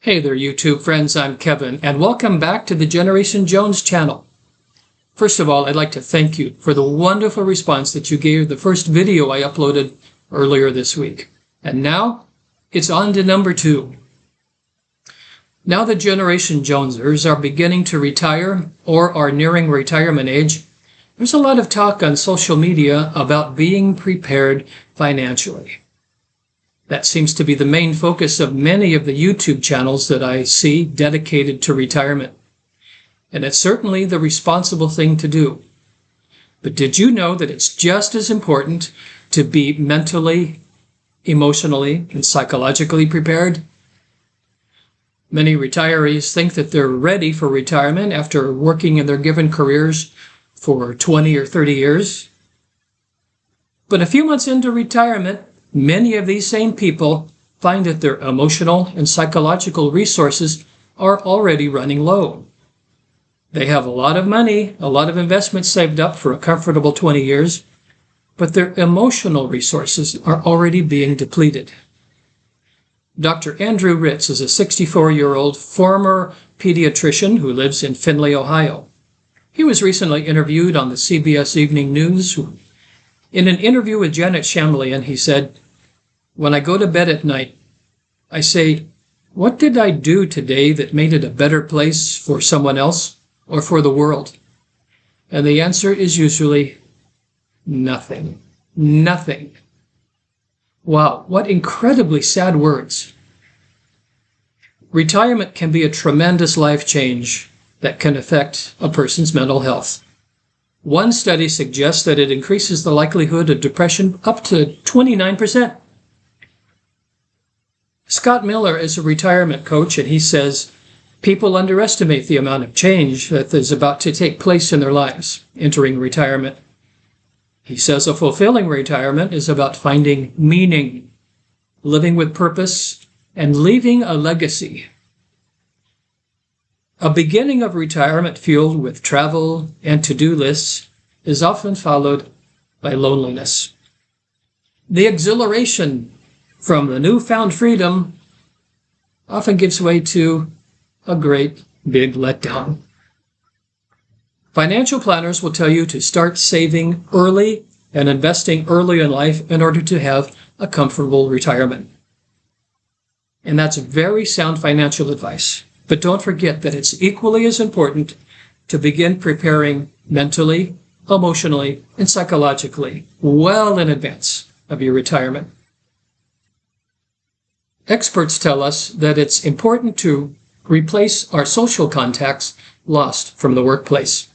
Hey there, YouTube friends. I'm Kevin, and welcome back to the Generation Jones channel. First of all, I'd like to thank you for the wonderful response that you gave the first video I uploaded earlier this week. And now, it's on to number 2. Now the Generation Jonesers are beginning to retire or are nearing retirement age, there's a lot of talk on social media about being prepared financially. That seems to be the main focus of many of the YouTube channels that I see dedicated to retirement. And it's certainly the responsible thing to do. But did you know that it's just as important to be mentally, emotionally, and psychologically prepared? Many retirees think that they're ready for retirement after working in their given careers for 20 or 30 years. But a few months into retirement, many of these same people find that their emotional and psychological resources are already running low. They have a lot of money, a lot of investments saved up for a comfortable 20 years, but their emotional resources are already being depleted. Dr. Andrew Ritz is a 64-year-old former pediatrician who lives in Findlay, Ohio. He was recently interviewed on the CBS Evening News. In an interview with Janet Shamlian, he said, "When I go to bed at night, I say, what did I do today that made it a better place for someone else or for the world? And the answer is usually nothing. Nothing." Wow, what incredibly sad words. Retirement can be a tremendous life change that can affect a person's mental health. One study suggests that it increases the likelihood of depression up to 29%. Scott Miller is a retirement coach, and he says people underestimate the amount of change that is about to take place in their lives entering retirement. He says a fulfilling retirement is about finding meaning, living with purpose, and leaving a legacy. A beginning of retirement fueled with travel and to-do lists is often followed by loneliness. The exhilaration from the newfound freedom often gives way to a great big letdown. Financial planners will tell you to start saving early and investing early in life in order to have a comfortable retirement. And that's very sound financial advice. But don't forget that it's equally as important to begin preparing mentally, emotionally, and psychologically well in advance of your retirement. Experts tell us that it's important to replace our social contacts lost from the workplace.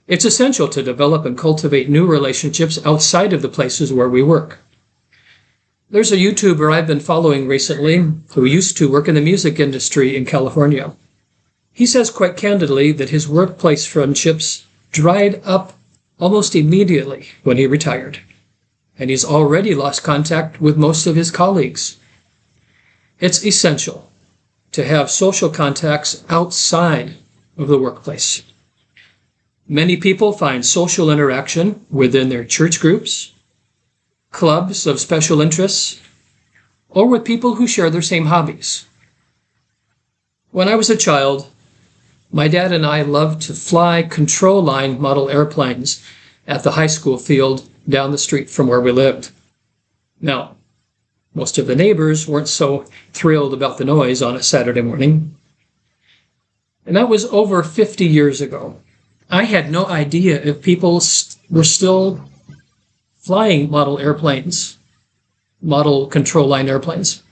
It's essential to develop and cultivate new relationships outside of the places where we work. There's a YouTuber I've been following recently who used to work in the music industry in California. He says quite candidly that his workplace friendships dried up almost immediately when he retired, and he's already lost contact with most of his colleagues. It's essential to have social contacts outside of the workplace. Many people find social interaction within their church groups, clubs of special interests, or with people who share their same hobbies. When I was a child, my dad and I loved to fly control line model airplanes at the high school field down the street from where we lived. Now, most of the neighbors weren't so thrilled about the noise on a Saturday morning. And that was over 50 years ago. I had no idea if people were still flying model airplanes, model control line airplanes.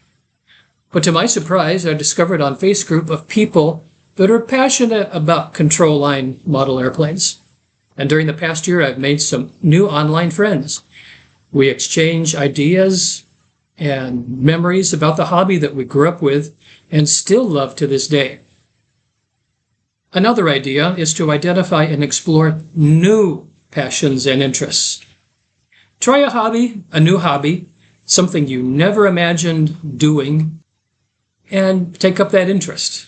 But to my surprise, I discovered on Facebook group of people that are passionate about control line model airplanes. And during the past year, I've made some new online friends. We exchange ideas and memories about the hobby that we grew up with and still love to this day. Another idea is to identify and explore new passions and interests. Try a hobby, a new hobby, something you never imagined doing, and take up that interest.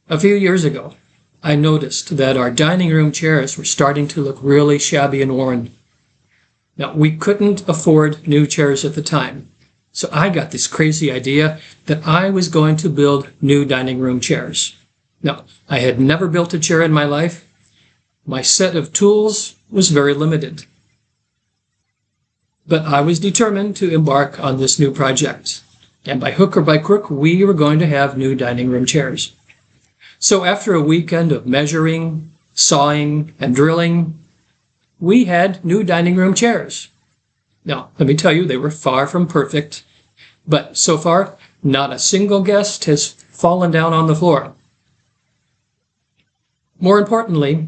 A few years ago, I noticed that our dining room chairs were starting to look really shabby and worn. Now, we couldn't afford new chairs at the time, So I got this crazy idea that I was going to build new dining room chairs. Now, I had never built a chair in my life. My set of tools was very limited. But I was determined to embark on this new project. And by hook or by crook, we were going to have new dining room chairs. So after a weekend of measuring, sawing, and drilling, we had new dining room chairs. Now, let me tell you, they were far from perfect, but so far, not a single guest has fallen down on the floor. More importantly,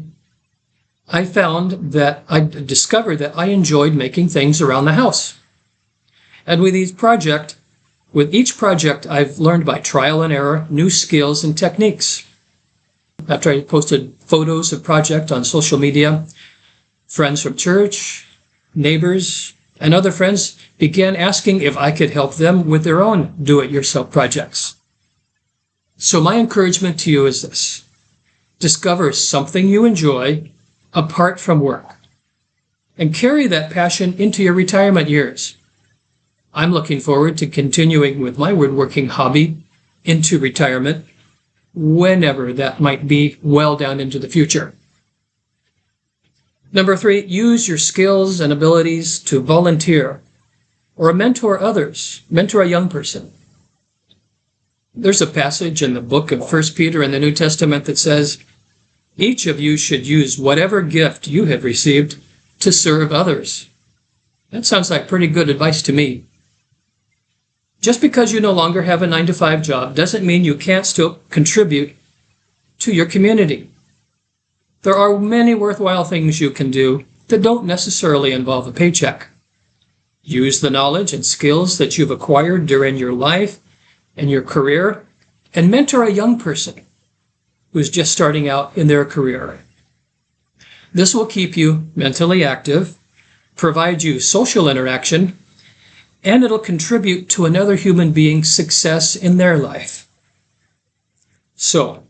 I discovered that I enjoyed making things around the house. And with each project, I've learned by trial and error new skills and techniques. After I posted photos of project on social media, friends from church, neighbors, and other friends began asking if I could help them with their own do-it-yourself projects. So my encouragement to you is this: discover something you enjoy apart from work and carry that passion into your retirement years. I'm looking forward to continuing with my woodworking hobby into retirement, whenever that might be, well down into the future. Number 3, use your skills and abilities to volunteer or mentor others. Mentor a young person. There's a passage in the book of 1 Peter in the New Testament that says, each of you should use whatever gift you have received to serve others. That sounds like pretty good advice to me. Just because you no longer have a 9-to-5 job doesn't mean you can't still contribute to your community. There are many worthwhile things you can do that don't necessarily involve a paycheck. Use the knowledge and skills that you've acquired during your life and your career, and mentor a young person who's just starting out in their career. This will keep you mentally active, provide you social interaction, and it'll contribute to another human being's success in their life. So,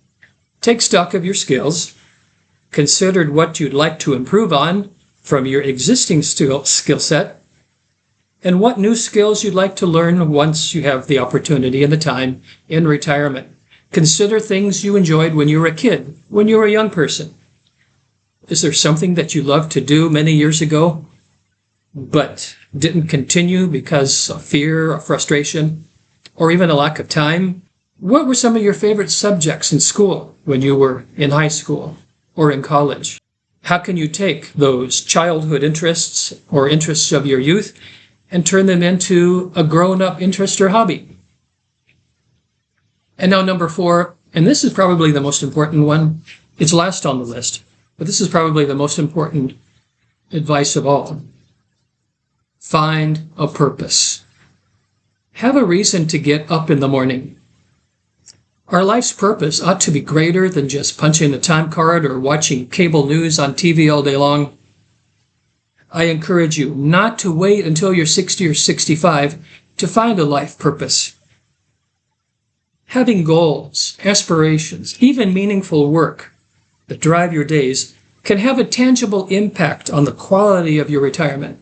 take stock of your skills, consider what you'd like to improve on from your existing skill set, and what new skills you'd like to learn once you have the opportunity and the time in retirement. Consider things you enjoyed when you were a kid, when you were a young person. Is there something that you loved to do many years ago, but didn't continue because of fear or frustration, or even a lack of time? What were some of your favorite subjects in school when you were in high school or in college? How can you take those childhood interests or interests of your youth and turn them into a grown-up interest or hobby? And now number 4, and this is probably the most important one. It's last on the list, but this is probably the most important advice of all. Find a purpose. Have a reason to get up in the morning. Our life's purpose ought to be greater than just punching a time card or watching cable news on TV all day long. I encourage you not to wait until you're 60 or 65 to find a life purpose. Having goals, aspirations, even meaningful work that drive your days can have a tangible impact on the quality of your retirement.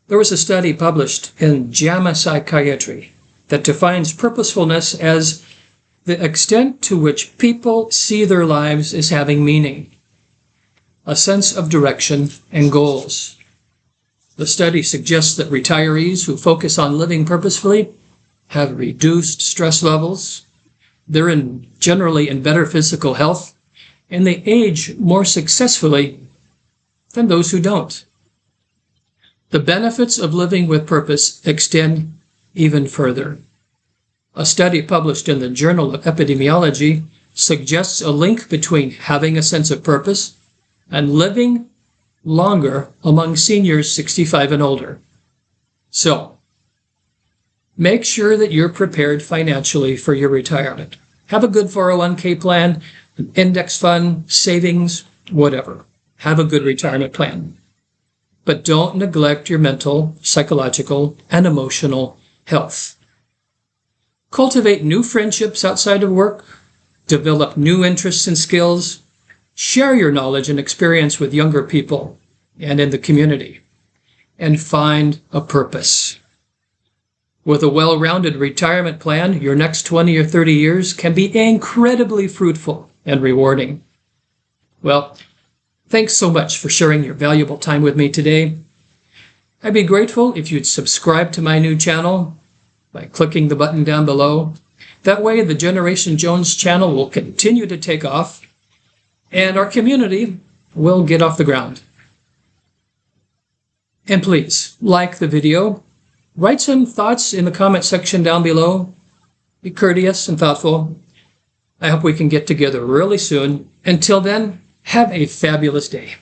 There was a study published in JAMA Psychiatry that defines purposefulness as the extent to which people see their lives as having meaning, a sense of direction and goals. The study suggests that retirees who focus on living purposefully have reduced stress levels, they're generally in better physical health, and they age more successfully than those who don't. The benefits of living with purpose extend even further. A study published in the Journal of Epidemiology suggests a link between having a sense of purpose and living longer among seniors 65 and older. So, make sure that you're prepared financially for your retirement. Have a good 401k plan, an index fund, savings, whatever. Have a good retirement plan. But don't neglect your mental, psychological, and emotional health. Cultivate new friendships outside of work. Develop new interests and skills. Share your knowledge and experience with younger people and in the community. And find a purpose. With a well-rounded retirement plan, your next 20 or 30 years can be incredibly fruitful and rewarding. Well, thanks so much for sharing your valuable time with me today. I'd be grateful if you'd subscribe to my new channel by clicking the button down below. That way, the Generation Jones channel will continue to take off, and our community will get off the ground. And please, like the video, write some thoughts in the comment section down below. Be courteous and thoughtful. I hope we can get together really soon. Until then, have a fabulous day.